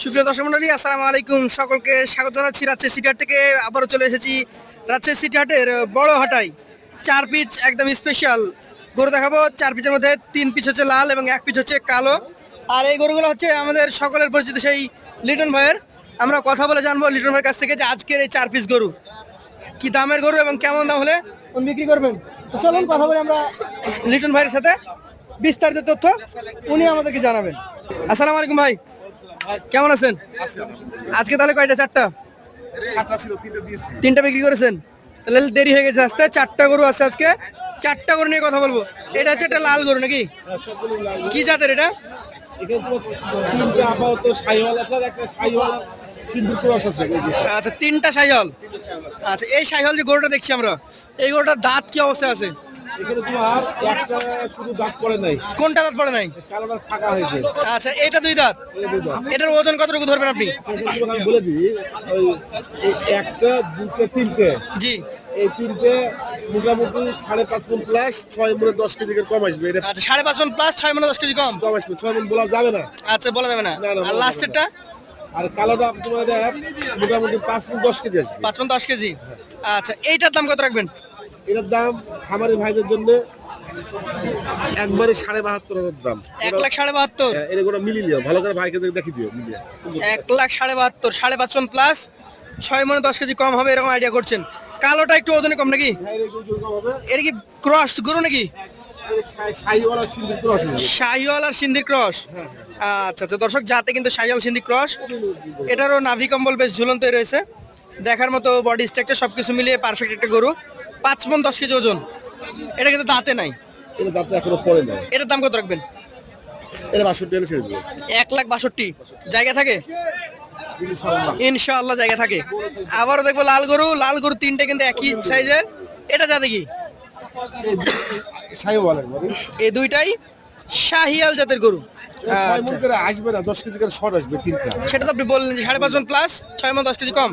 সুপ্রিয় দর্শক মন্ডলী, আসসালামু আলাইকুম। সকলকে স্বাগত জানাচ্ছি রাজশাহী সিটি হাট থেকে। আবারও চলে এসেছি রাজশাহী সিটি হাটের বড় হাটায়। 4 পিস একদম স্পেশাল গরু দেখাবো। 4 পিসের মধ্যে 3 পিস হচ্ছে লাল এবং 1 পিস হচ্ছে কালো। আর এই গরুগুলো হচ্ছে আমাদের সকলের পরিচিত সেই লিটন ভাইয়ের। আমরা কথা বলে জানবো লিটন ভাইয়ের কাছ থেকে যে আজকের এই 4 পিস গরু কি দামের গরু এবং কেমন দাম হলে উনি বিক্রি করবেন। তো চলুন কথা বলে আমরা লিটন ভাইয়ের সাথে বিস্তারিত তথ্য উনি আমাদেরকে জানাবেন। আসসালামু আলাইকুম ভাই, কেমন আছেন? আজকে তাহলে কয়টা? 4টা? 3টা বিক্রি করেছেন, তাহলে দেরি হয়ে গেছে আসতে। 4টা গরু আছে আজকে। 4টা গরু নিয়ে কথা বলবো। এটা হচ্ছে একটা লাল গরু নাকি? কি জাতের এটা? আচ্ছা, 3টা শাহিওয়াল। আচ্ছা, এই শাহিওয়াল যে গরুটা দেখছি আমরা, এই গরুটার দাঁত কি অবস্থায় আছে? কোনটা দাঁত পড়ে নাই? আচ্ছা, এটা 2 দাঁত। এটার ওজন কতটুকু ধরবেন আপনি? বলে দিই, একটা দুটো তিনটে, জি, এই তিনটে মোটামুটি 5.5 মণ প্লাস 6 মণে 10 কেজি কম আসবে। এটা আচ্ছা, 5.5 মণ প্লাস 6 মণে 10 কেজি কম আসবে। 6 মণ বলা যাবে না। আচ্ছা, বলা যাবে না। আর লাস্টেরটা? আর কালোটা তোমার মোটামুটি 5 মণ 10 কেজি আসবে। 5 মণ 10 কেজি। আচ্ছা, এইটার দাম কত রাখবেন? এটার দাম খামারি ভাইদের জন্য একবারে 72,500 দাম। 1,72,500। এটা গোটা মিলিয়ে নিও, ভালো করে ভাইকে দেখি দিও মিলিয়ে। 1,72,500, 5.5 মণ প্লাস 6 মণে 10 কেজি কম হবে এরকম আইডিয়া করছেন। কালোটা একটু ওজনে কম নাকি? এটা কি ক্রস গরু নাকি? শাহিওয়াল আর সিন্ধির ক্রস। আচ্ছা আচ্ছা দর্শক, যাতে কিন্তু শাহিওয়াল সিন্ধি ক্রস। এটারও নাভি কম্বল বেশ ঝুলন্ত রয়েছে, দেখার মতো বডি স্ট্রাকচার সবকিছু মিলিয়ে পারফেক্ট একটা গরু। 5 মণ 10 কেজি ওজন। এটা কিন্তু দাঁতে নাই। এটা দাঁতে এখনো পড়ে নাই। এটার দাম কত রাখবেন? এটা 62 এলে ছেড়ে দেবো। 1,62,000। জায়গা থাকে? ইনশাআল্লাহ জায়গা থাকে। আবারও দেখবো লাল গরু। লাল গরু 3টে কিন্তু একই সাইজের। এটা জাতে কি? এই 2টাই শাহিয়াল জাতের গরু। আসবে না, 10 কেজি করে শর্ট আসবে 3টা। সেটা তো আপনি বললেন যে 5.5 মণ প্লাস 6 মণ 10 কেজি কম।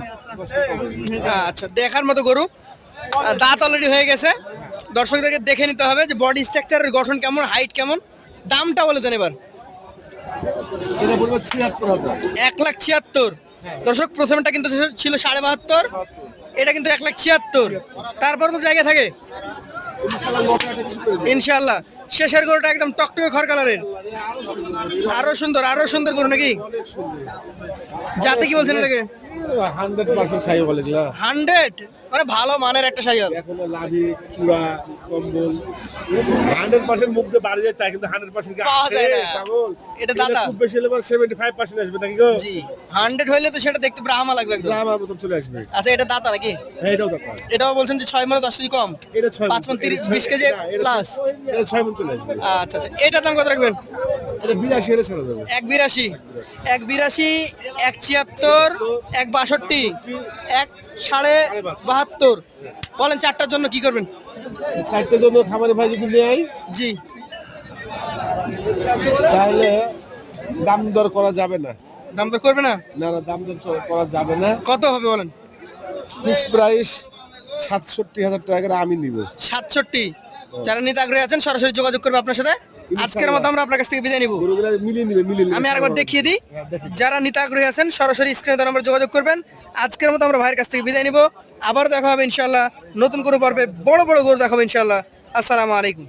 আচ্ছা, দেখার মতো গরু। দাঁত অলরেডি হয়ে গেছে। দর্শকদেরকে দেখে নিতে হবে যে বডি স্ট্রাকচারের গঠন কেমন, হাইট কেমন। দামটা বলে দেন এবার। এটা বলবো 76,000। 1,76,000। দর্শক, প্রথমটা কিন্তু ছিল 72,500, এটা কিন্তু 1,76,000। তারপর তো জায়গা থাকে ইনশাআল্লাহ। শেষের গরুটা একদম টকটকে খড় কালারের, আরো সুন্দর, আরো সুন্দর গরু নাকি? যাতে কি বলছেন এটাকে? 100% শাহিওয়াল এগুলা। 100 মানে ভালো মানের একটা শাহিওয়াল। এখনো লাভি চূড়া কম্বল 100% মুখ দিয়ে বাড়ি যায়, তাই কিন্তু 100% পাওয়া যায় না। এটা দাদা খুব বেশি হলে 75% আসবে নাকি গো? জি, 100 হইলে তো সেটা দেখতে ব্রাহ্মা লাগবে একদম। আমার মতন চলে আসবে। আচ্ছা, এটা দাতা নাকি? হ্যাঁ, এটাও দাদা। এটাও বলছেন যে 6 মণ 10 কেজি কম। এটা 6 5 মণ 20 কেজি প্লাস। এটা 6 মণ চলে আসবে। আচ্ছা আচ্ছা, এটার দাম কত রাখবেন? এটা 82 এলে ছেড়ে দেবো। 1,82, 1,82, 1,76, 1,62, 1,72,500। বলেন 4টার জন্য কি করবেন? 4টার জন্য খামারে ভাই যদি নেয়, জি, তাহলে দাম দর করা যাবে না। দাম তো করবে না? না না, দাম দর করা যাবে না। কত হবে বলেন? ফিক্সড প্রাইস 67,000 টাকা করে আমি নিব। 67। যারা নিতে আগ্রহী আছেন সরাসরি যোগাযোগ করবে আপনার সাথে। আজকের মতো আমরা আপনার কাছ থেকে বিদায় নিব। গরুগুলা মিলিয়ে নিবে, মিলিয়ে নিবে। আমি আরেকবার দেখিয়ে দিই, যারা নিতে আগ্রহী আছেন সরাসরি স্ক্রিনে দেওয়া নম্বরে যোগাযোগ করবেন। আজকের মতো আমরা ভাইয়ের কাছ থেকে বিদায় নিব। আবার দেখা হবে ইনশাআল্লাহ নতুন কোনো পর্বে। বড় বড় গরু দেখাবো ইনশাআল্লাহ। আসসালামু আলাইকুম।